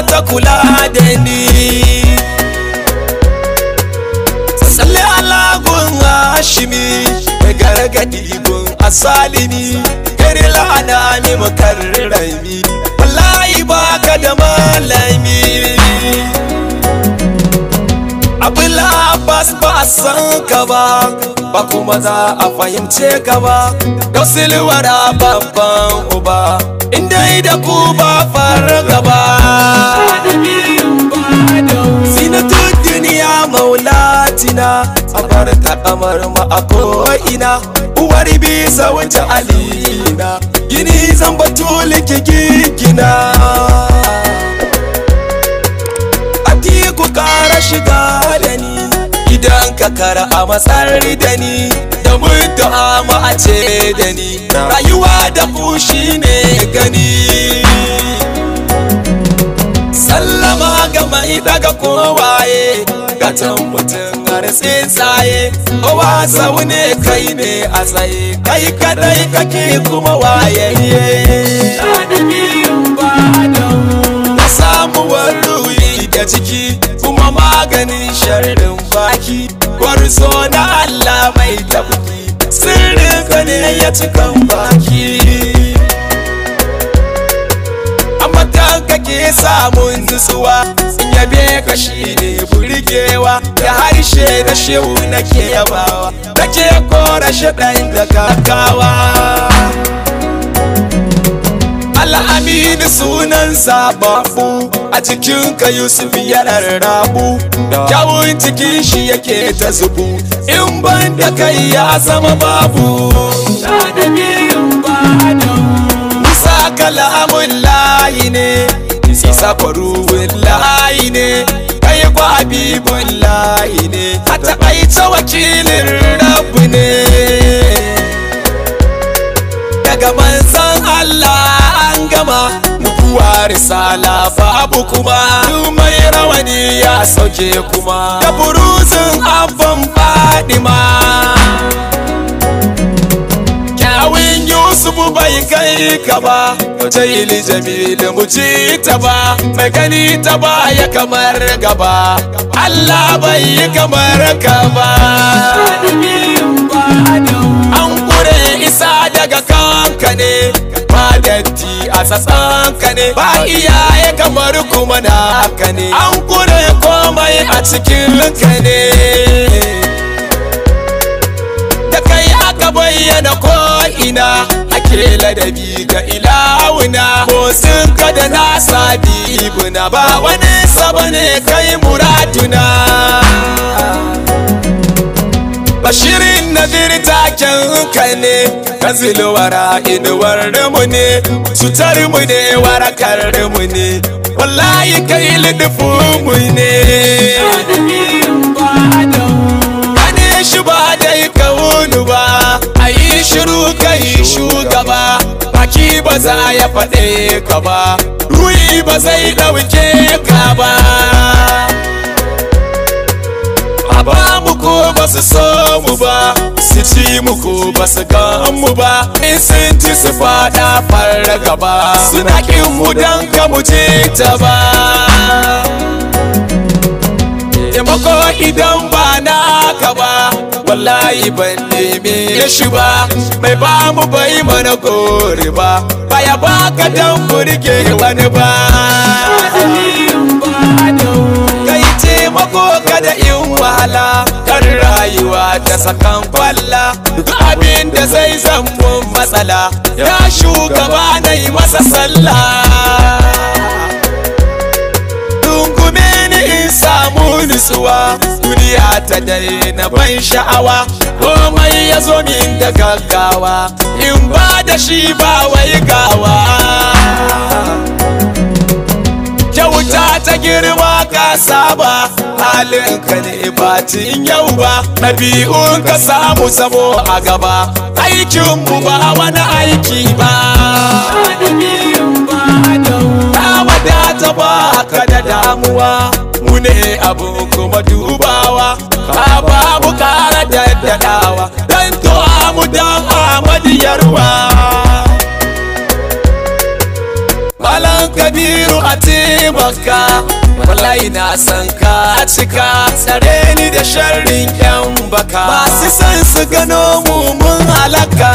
ta kula da ni. Salli ala gun Hashimi mai gargadi gun asalimi, kari la'ana mi makarrami, wallahi baka da malami. Abul Abbas ba a san ka ba, ba kuma za a fahimce ka ba. Gausul wara babban uba, inda da ku ba fara gaba. Zinatun duniya maulatina, a bar ta kamar ma a ko'ina. Uwar bisa wuce alina, gini zan batuli ki gina. Ku kara shiga da ni, idan ka kara a matsar da ni, da mutu'a ma a ce da ni, rayuwa da fushi ne gani. Sallama ga mai daga kowaye, gatan mutum har tsaye, kowa sau ne kai ne a tsaye, kai kadai kake kuma wayayye. Samuwar ruhi da ciki kuma maganin sharrin baki, gwarzo na Allah mai tafki, sirrin ka ne ya cikan baki. Amma kan kake samun nutsuwa, in yabe ka shi ne burgewa, da harshe da shehu nake yabawa, nake kora shaɗan da kakawa. Al'aminu sunan zababu, a cikinka Yusuf ya rarrabu, kyawun cikin shi yake ta zubu, in ban da kai ya zama babu. Musa kalamun layi ne, Isa faruwin layi ne, kai kwa habibun layi ne, a taƙaice wakilin rabu ne. Daga manzan Allah an gama, nubuwa risala babu kuma, mai rawani ya sauke kuma, da buruzin abban Fadima. Kyawun Yusuf bai kai ka ba, Jaili Jamilu mujita ba, mai gani ta ba ya kamar gaba, Allah bai yi kamar ka ba. An kure isa daga kanka ne, ba datti a tsatsanka ne, ba iyaye kamar kuma naka ne, an kure komai a cikin ka ne. Da kai aka bayyana ko'ina, ake ladabi ga ilahuna, motsin ka da nasa bibuna, ba wani sabane kai muraduna. Bashirin nazir taken ka ne, kanzilwara inuwar mu ne, cutar mu ne warakar mu ne, wallahi kai lidufin mu ne. Kane shi ba dai kaunu ba, a yi shiru kai shugaba, baki ba za ya faɗe ka ba, ruhi ba zai ɗauke ka ba. Ba mu ko ba su so mu ba, su ci mu ko ba su gan mu ba, in sun ci su fada fara gaba, suna kin mu dan ka mu je ta ba. Taimako idan ba naka ba, wallahi ban neme shi ba, mai ba mu bai mana gori ba, baya baka dan burge wani ba. Kai taimako kada in wahala, kan rayuwa ta sakan kwalla, duk abin da zai zama matsala, ya shugaba na yi masa sallah. Dungume ni in samu nutsuwa, duniya ta daina ban sha'awa, komai ya zo min da gaggawa, in ba da shi ba wai gawa. Kyauta ta girma ka saba, halin ka ne batin yau ba, ɗabi'un ka samu sabo a gaba, aikin mu ba wani aiki ba. Ta wadata ba ka da damuwa, mu ne abu kuma dubawa, ka ba mu kara daddadawa, dan to mu dan Ahmadu Yarwa. Malam Kabiru a taimaka, wallahi na san ka cika, tsare ni da sharrin yan baka masu san su gano mu mun halaka.